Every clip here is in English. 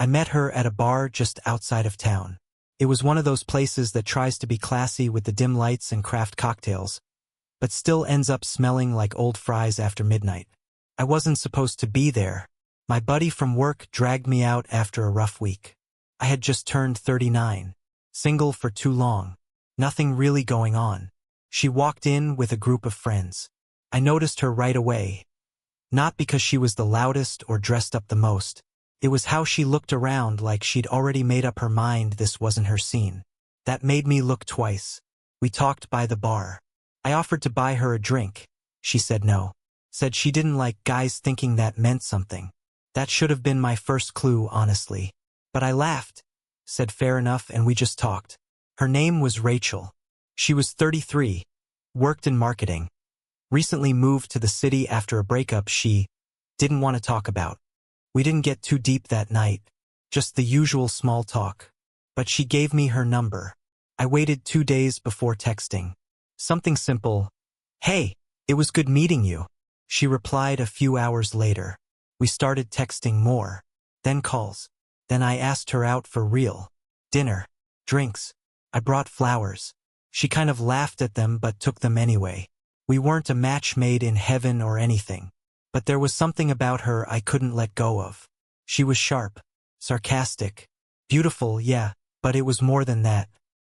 I met her at a bar just outside of town. It was one of those places that tries to be classy with the dim lights and craft cocktails, but still ends up smelling like old fries after midnight. I wasn't supposed to be there. My buddy from work dragged me out after a rough week. I had just turned 39, single for too long, nothing really going on. She walked in with a group of friends. I noticed her right away, not because she was the loudest or dressed up the most. It was how she looked around like she'd already made up her mind this wasn't her scene. That made me look twice. We talked by the bar. I offered to buy her a drink. She said no. Said she didn't like guys thinking that meant something. That should have been my first clue, honestly. But I laughed, said fair enough, and we just talked. Her name was Rachel. She was 33, worked in marketing. Recently moved to the city after a breakup she didn't want to talk about. We didn't get too deep that night, just the usual small talk. But she gave me her number. I waited 2 days before texting. Something simple. Hey, it was good meeting you. She replied a few hours later. We started texting more, then calls. Then I asked her out for real. Dinner, drinks. I brought flowers. She kind of laughed at them but took them anyway. We weren't a match made in heaven or anything. But there was something about her I couldn't let go of. She was sharp, sarcastic, beautiful, yeah, but it was more than that.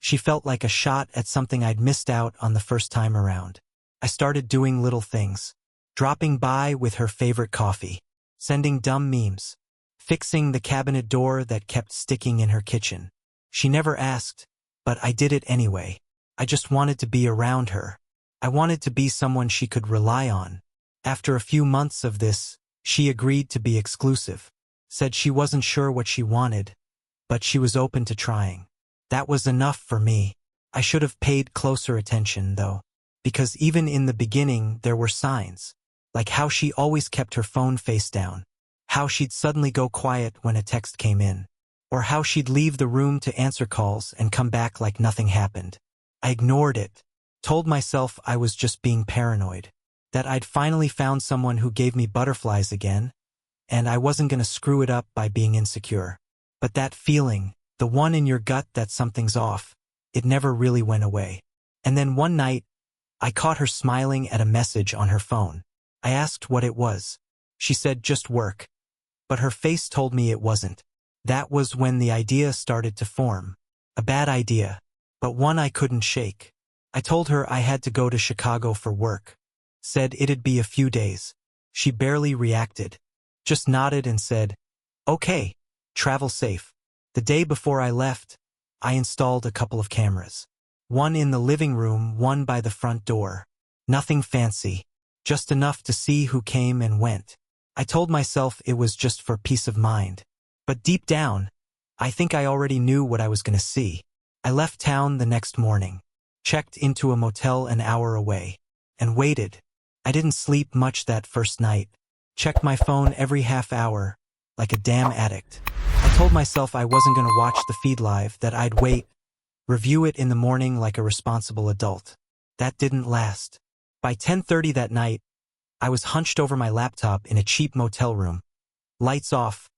She felt like a shot at something I'd missed out on the first time around. I started doing little things. Dropping by with her favorite coffee. Sending dumb memes. Fixing the cabinet door that kept sticking in her kitchen. She never asked, but I did it anyway. I just wanted to be around her. I wanted to be someone she could rely on. After a few months of this, she agreed to be exclusive. Said she wasn't sure what she wanted, but she was open to trying. That was enough for me. I should have paid closer attention, though, because even in the beginning there were signs, like how she always kept her phone face down, how she'd suddenly go quiet when a text came in, or how she'd leave the room to answer calls and come back like nothing happened. I ignored it, told myself I was just being paranoid, that I'd finally found someone who gave me butterflies again, and I wasn't going to screw it up by being insecure. But that feeling, the one in your gut that something's off, it never really went away. And then one night, I caught her smiling at a message on her phone. I asked what it was. She said just work. But her face told me it wasn't. That was when the idea started to form. A bad idea, but one I couldn't shake. I told her I had to go to Chicago for work. Said it'd be a few days. She barely reacted. Just nodded and said, okay, travel safe. The day before I left, I installed a couple of cameras. One in the living room, one by the front door. Nothing fancy, just enough to see who came and went. I told myself it was just for peace of mind. But deep down, I think I already knew what I was going to see. I left town the next morning, checked into a motel an hour away, and waited. I didn't sleep much that first night. Checked my phone every half hour, like a damn addict. I told myself I wasn't going to watch the feed live, that I'd wait, review it in the morning like a responsible adult. That didn't last. By 10:30 that night, I was hunched over my laptop in a cheap motel room. Lights off,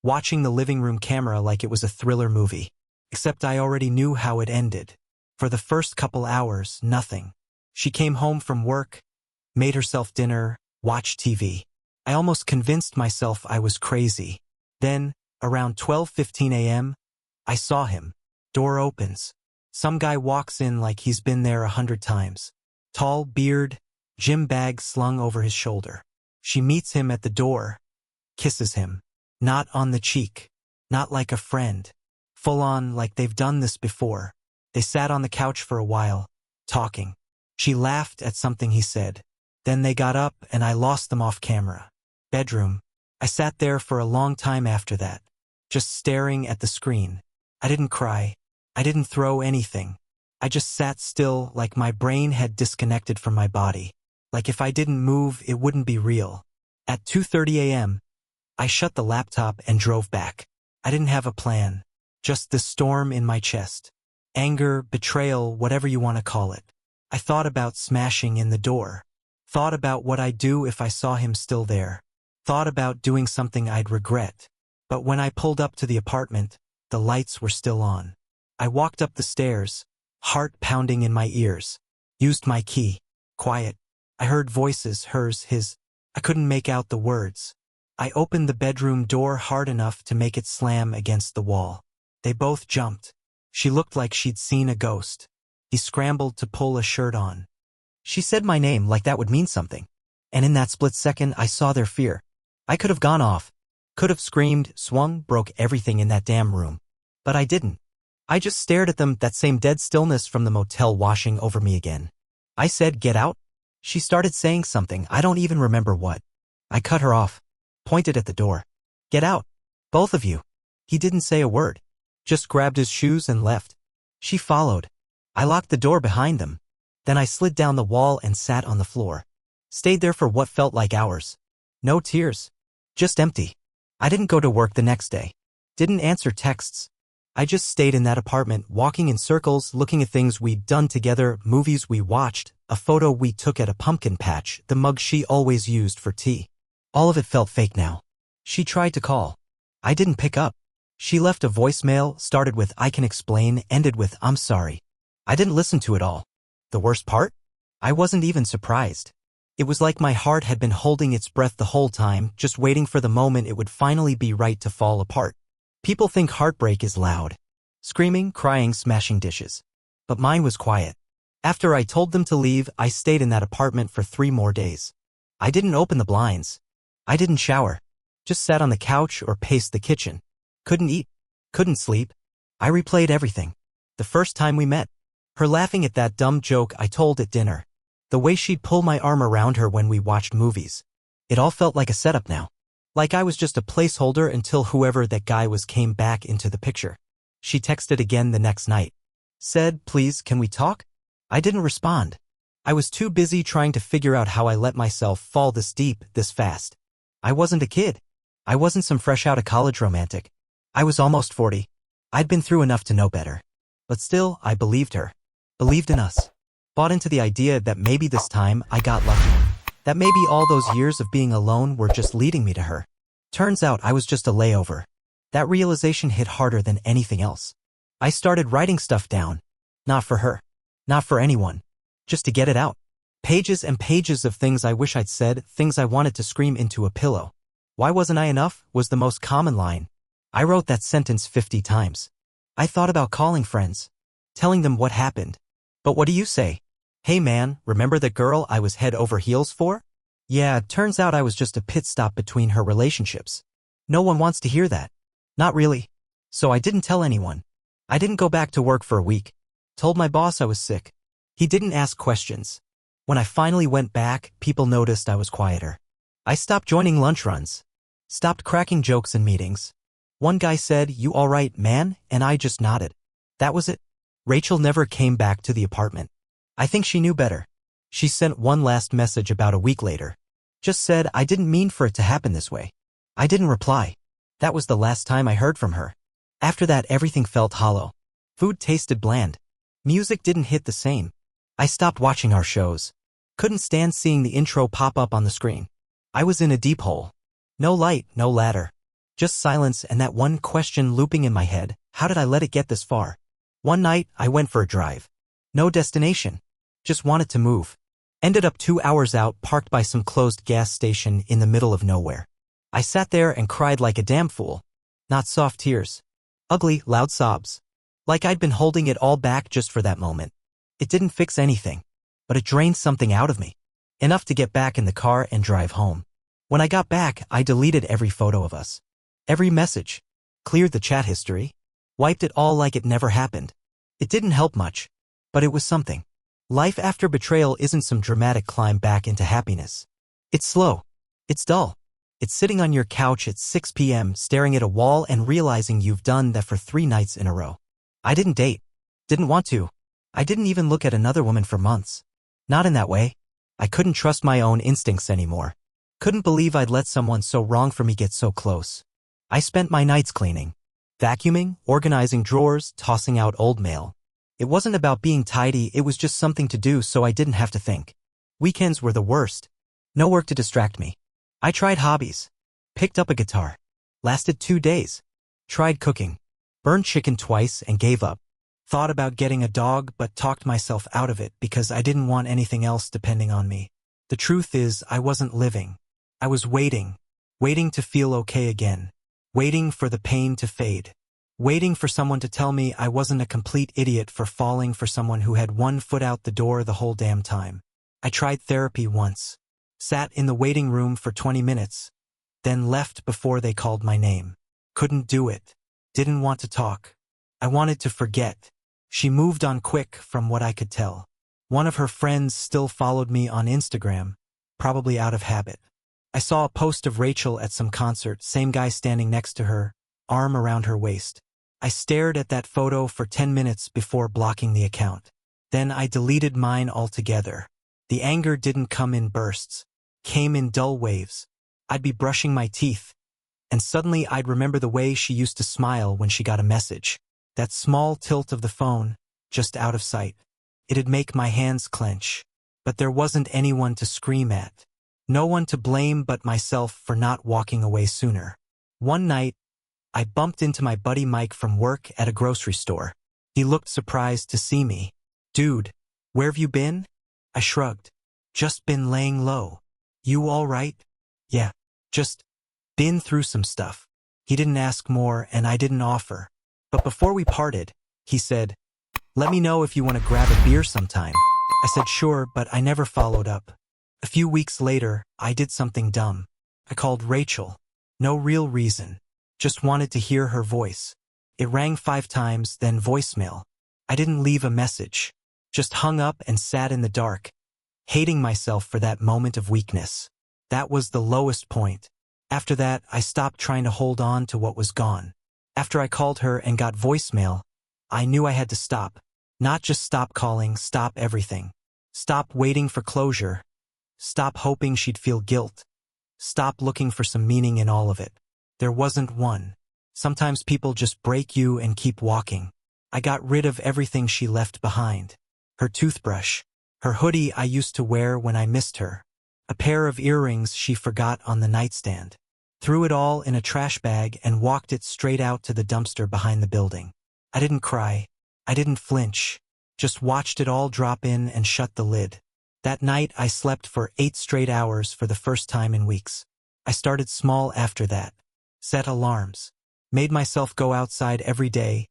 watching the living room camera like it was a thriller movie. Except I already knew how it ended. For the first couple hours, nothing. She came home from work, made herself dinner, watched TV. I almost convinced myself I was crazy. Then, around 12:15 a.m., I saw him. Door opens. Some guy walks in like he's been there 100 times. Tall, beard, gym bag slung over his shoulder. She meets him at the door, kisses him. Not on the cheek. Not like a friend. Full on like they've done this before. They sat on the couch for a while, talking. She laughed at something he said. Then they got up and I lost them off camera. Bedroom. I sat there for a long time after that, just staring at the screen. I didn't cry. I didn't throw anything. I just sat still like my brain had disconnected from my body. Like if I didn't move, it wouldn't be real. At 2:30 a.m., I shut the laptop and drove back. I didn't have a plan. Just this storm in my chest. Anger, betrayal, whatever you want to call it. I thought about smashing in the door. Thought about what I'd do if I saw him still there. Thought about doing something I'd regret. But when I pulled up to the apartment, the lights were still on. I walked up the stairs, heart pounding in my ears. Used my key. Quiet. I heard voices, hers, his. I couldn't make out the words. I opened the bedroom door hard enough to make it slam against the wall. They both jumped. She looked like she'd seen a ghost. He scrambled to pull a shirt on. She said my name like that would mean something. And in that split second, I saw their fear. I could have gone off. Could have screamed, swung, broke everything in that damn room. But I didn't. I just stared at them, that same dead stillness from the motel washing over me again. I said, "Get out." She started saying something, I don't even remember what. I cut her off. Pointed at the door. "Get out. Both of you." He didn't say a word. Just grabbed his shoes and left. She followed. I locked the door behind them. Then I slid down the wall and sat on the floor. Stayed there for what felt like hours. No tears. Just empty. I didn't go to work the next day. Didn't answer texts. I just stayed in that apartment, walking in circles, looking at things we'd done together, movies we watched, a photo we took at a pumpkin patch, the mug she always used for tea. All of it felt fake now. She tried to call. I didn't pick up. She left a voicemail, started with "I can explain," ended with "I'm sorry." I didn't listen to it all. The worst part? I wasn't even surprised. It was like my heart had been holding its breath the whole time, just waiting for the moment it would finally be right to fall apart. People think heartbreak is loud. Screaming, crying, smashing dishes. But mine was quiet. After I told them to leave, I stayed in that apartment for 3 more days. I didn't open the blinds. I didn't shower. Just sat on the couch or paced the kitchen. Couldn't eat. Couldn't sleep. I replayed everything. The first time we met. Her laughing at that dumb joke I told at dinner. The way she'd pull my arm around her when we watched movies. It all felt like a setup now. Like I was just a placeholder until whoever that guy was came back into the picture. She texted again the next night. Said, "Please, can we talk?" I didn't respond. I was too busy trying to figure out how I let myself fall this deep, this fast. I wasn't a kid. I wasn't some fresh out of college romantic. I was almost 40. I'd been through enough to know better. But still, I believed her. Believed in us. Bought into the idea that maybe this time I got lucky. That maybe all those years of being alone were just leading me to her. Turns out I was just a layover. That realization hit harder than anything else. I started writing stuff down. Not for her. Not for anyone. Just to get it out. Pages and pages of things I wish I'd said, things I wanted to scream into a pillow. "Why wasn't I enough?" was the most common line. I wrote that sentence 50 times. I thought about calling friends. Telling them what happened. But what do you say? "Hey man, remember that girl I was head over heels for?" Yeah, it turns out I was just a pit stop between her relationships. No one wants to hear that. Not really. So I didn't tell anyone. I didn't go back to work for a week. Told my boss I was sick. He didn't ask questions. When I finally went back, people noticed I was quieter. I stopped joining lunch runs. Stopped cracking jokes in meetings. One guy said, "You all right, man?" And I just nodded. That was it. Rachel never came back to the apartment. I think she knew better. She sent one last message about a week later. Just said, "I didn't mean for it to happen this way." I didn't reply. That was the last time I heard from her. After that, everything felt hollow. Food tasted bland. Music didn't hit the same. I stopped watching our shows. Couldn't stand seeing the intro pop up on the screen. I was in a deep hole. No light, no ladder. Just silence and that one question looping in my head, how did I let it get this far? One night, I went for a drive. No destination. Just wanted to move. Ended up 2 hours out, parked by some closed gas station in the middle of nowhere. I sat there and cried like a damn fool. Not soft tears. Ugly, loud sobs. Like I'd been holding it all back just for that moment. It didn't fix anything. But it drained something out of me. Enough to get back in the car and drive home. When I got back, I deleted every photo of us. Every message. Cleared the chat history. Wiped it all like it never happened. It didn't help much. But it was something. Life after betrayal isn't some dramatic climb back into happiness. It's slow. It's dull. It's sitting on your couch at 6 p.m. staring at a wall and realizing you've done that for 3 nights in a row. I didn't date. Didn't want to. I didn't even look at another woman for months. Not in that way. I couldn't trust my own instincts anymore. Couldn't believe I'd let someone so wrong for me get so close. I spent my nights cleaning. Vacuuming, organizing drawers, tossing out old mail. It wasn't about being tidy, it was just something to do so I didn't have to think. Weekends were the worst. No work to distract me. I tried hobbies. Picked up a guitar. Lasted 2 days. Tried cooking. Burned chicken twice and gave up. Thought about getting a dog but talked myself out of it because I didn't want anything else depending on me. The truth is, I wasn't living. I was waiting. Waiting to feel okay again. Waiting for the pain to fade. Waiting for someone to tell me I wasn't a complete idiot for falling for someone who had one foot out the door the whole damn time. I tried therapy once. Sat in the waiting room for 20 minutes. Then left before they called my name. Couldn't do it. Didn't want to talk. I wanted to forget. She moved on quick from what I could tell. One of her friends still followed me on Instagram, probably out of habit. I saw a post of Rachel at some concert, same guy standing next to her, arm around her waist. I stared at that photo for 10 minutes before blocking the account. Then I deleted mine altogether. The anger didn't come in bursts, came in dull waves. I'd be brushing my teeth, and suddenly I'd remember the way she used to smile when she got a message. That small tilt of the phone, just out of sight. It'd make my hands clench. But there wasn't anyone to scream at. No one to blame but myself for not walking away sooner. One night, I bumped into my buddy Mike from work at a grocery store. He looked surprised to see me. "Dude, where've you been?" I shrugged. "Just been laying low." "You all right?" "Yeah, just been through some stuff." He didn't ask more and I didn't offer. But before we parted, he said, "Let me know if you want to grab a beer sometime." I said sure, but I never followed up. A few weeks later, I did something dumb. I called Rachel. No real reason. Just wanted to hear her voice. It rang 5 times, then voicemail. I didn't leave a message. Just hung up and sat in the dark, hating myself for that moment of weakness. That was the lowest point. After that, I stopped trying to hold on to what was gone. After I called her and got voicemail, I knew I had to stop. Not just stop calling, stop everything. Stop waiting for closure. Stop hoping she'd feel guilt. Stop looking for some meaning in all of it. There wasn't one. Sometimes people just break you and keep walking. I got rid of everything she left behind. Her toothbrush. Her hoodie I used to wear when I missed her. A pair of earrings she forgot on the nightstand. Threw it all in a trash bag and walked it straight out to the dumpster behind the building. I didn't cry. I didn't flinch. Just watched it all drop in and shut the lid. That night I slept for 8 straight hours for the first time in weeks. I started small after that. Set alarms. Made myself go outside every day,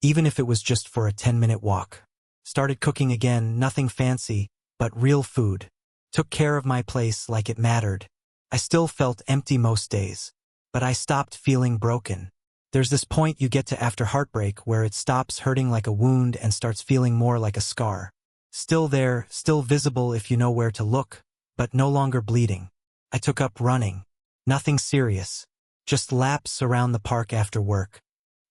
even if it was just for a 10-minute walk. Started cooking again, nothing fancy, but real food. Took care of my place like it mattered. I still felt empty most days, but I stopped feeling broken. There's this point you get to after heartbreak where it stops hurting like a wound and starts feeling more like a scar. Still there, still visible if you know where to look, but no longer bleeding. I took up running. Nothing serious. Just laps around the park after work.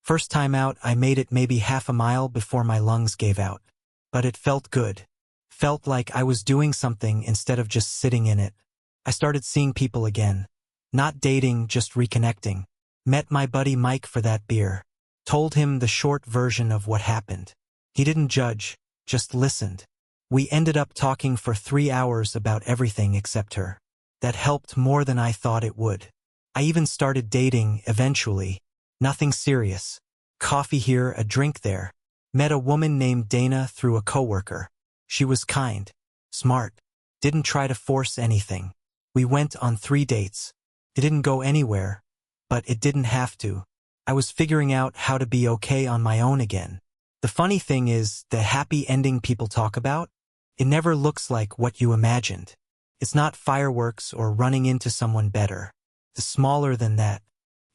First time out, I made it maybe half a mile before my lungs gave out. But it felt good. Felt like I was doing something instead of just sitting in it. I started seeing people again. Not dating, just reconnecting. Met my buddy Mike for that beer. Told him the short version of what happened. He didn't judge, just listened. We ended up talking for 3 hours about everything except her. That helped more than I thought it would. I even started dating, eventually. Nothing serious. Coffee here, a drink there. Met a woman named Dana through a coworker. She was kind, smart, didn't try to force anything. We went on 3 dates. It didn't go anywhere, but it didn't have to. I was figuring out how to be okay on my own again. The funny thing is, the happy ending people talk about, it never looks like what you imagined. It's not fireworks or running into someone better. It's smaller than that.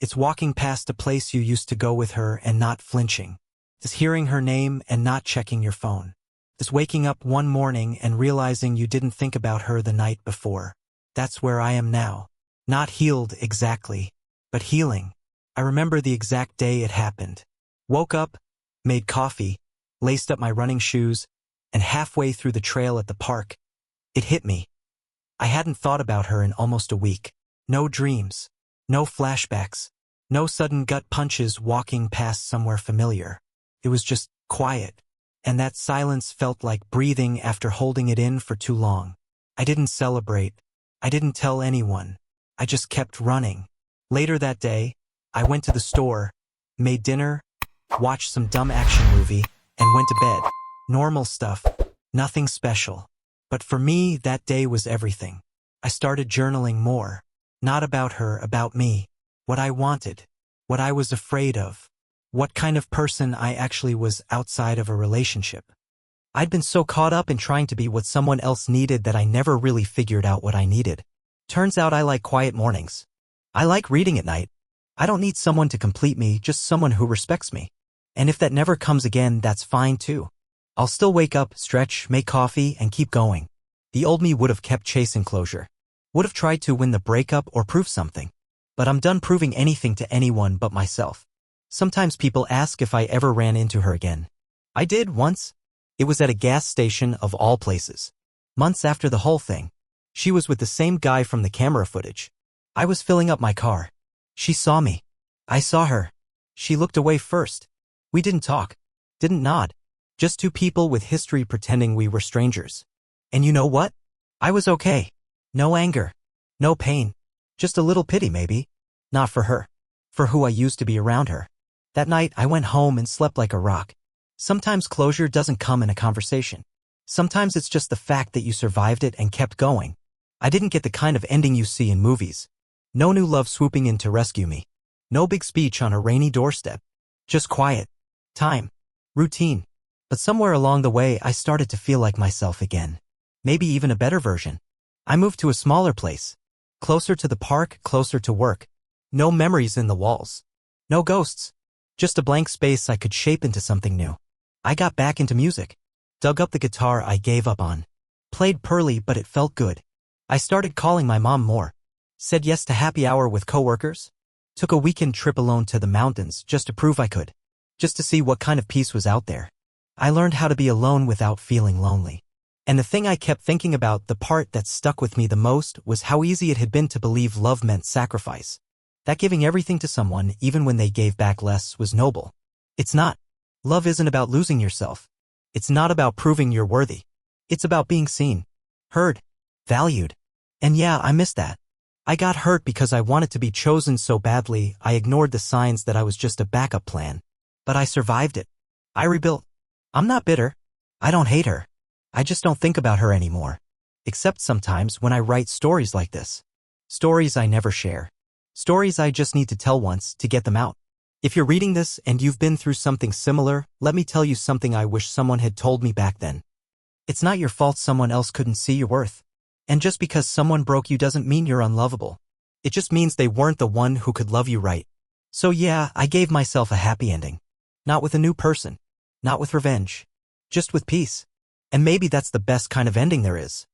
It's walking past a place you used to go with her and not flinching. It's hearing her name and not checking your phone. It's waking up one morning and realizing you didn't think about her the night before. That's where I am now. Not healed exactly, but healing. I remember the exact day it happened. Woke up, made coffee, laced up my running shoes, and halfway through the trail at the park, it hit me. I hadn't thought about her in almost a week. No dreams, no flashbacks, no sudden gut punches walking past somewhere familiar. It was just quiet, and that silence felt like breathing after holding it in for too long. I didn't celebrate. I didn't tell anyone. I just kept running. Later that day, I went to the store, made dinner, watched some dumb action movie, and went to bed. Normal stuff. Nothing special. But for me, that day was everything. I started journaling more. Not about her, about me. What I wanted. What I was afraid of. What kind of person I actually was outside of a relationship. I'd been so caught up in trying to be what someone else needed that I never really figured out what I needed. Turns out I like quiet mornings. I like reading at night. I don't need someone to complete me, just someone who respects me. And if that never comes again, that's fine too. I'll still wake up, stretch, make coffee, and keep going. The old me would have kept chasing closure. Would have tried to win the breakup or prove something. But I'm done proving anything to anyone but myself. Sometimes people ask if I ever ran into her again. I did once. It was at a gas station of all places. Months after the whole thing. She was with the same guy from the camera footage. I was filling up my car. She saw me. I saw her. She looked away first. We didn't talk. Didn't nod. Just two people with history pretending we were strangers. And you know what? I was okay. No anger. No pain. Just a little pity maybe. Not for her. For who I used to be around her. That night I went home and slept like a rock. Sometimes closure doesn't come in a conversation. Sometimes it's just the fact that you survived it and kept going. I didn't get the kind of ending you see in movies. No new love swooping in to rescue me. No big speech on a rainy doorstep. Just quiet. Time. Routine. But somewhere along the way I started to feel like myself again. Maybe even a better version. I moved to a smaller place. Closer to the park, closer to work. No memories in the walls. No ghosts. Just a blank space I could shape into something new. I got back into music. Dug up the guitar I gave up on. Played poorly, but it felt good. I started calling my mom more. Said yes to happy hour with coworkers. Took a weekend trip alone to the mountains just to prove I could. Just to see what kind of peace was out there. I learned how to be alone without feeling lonely. And the thing I kept thinking about, the part that stuck with me the most, was how easy it had been to believe love meant sacrifice. That giving everything to someone, even when they gave back less, was noble. It's not. Love isn't about losing yourself. It's not about proving you're worthy. It's about being seen, heard, valued. And yeah, I missed that. I got hurt because I wanted to be chosen so badly, I ignored the signs that I was just a backup plan. But I survived it. I rebuilt. I'm not bitter. I don't hate her. I just don't think about her anymore. Except sometimes when I write stories like this. Stories I never share. Stories I just need to tell once to get them out. If you're reading this and you've been through something similar, let me tell you something I wish someone had told me back then. It's not your fault someone else couldn't see your worth. And just because someone broke you doesn't mean you're unlovable. It just means they weren't the one who could love you right. So yeah, I gave myself a happy ending. Not with a new person. Not with revenge. Just with peace. And maybe that's the best kind of ending there is.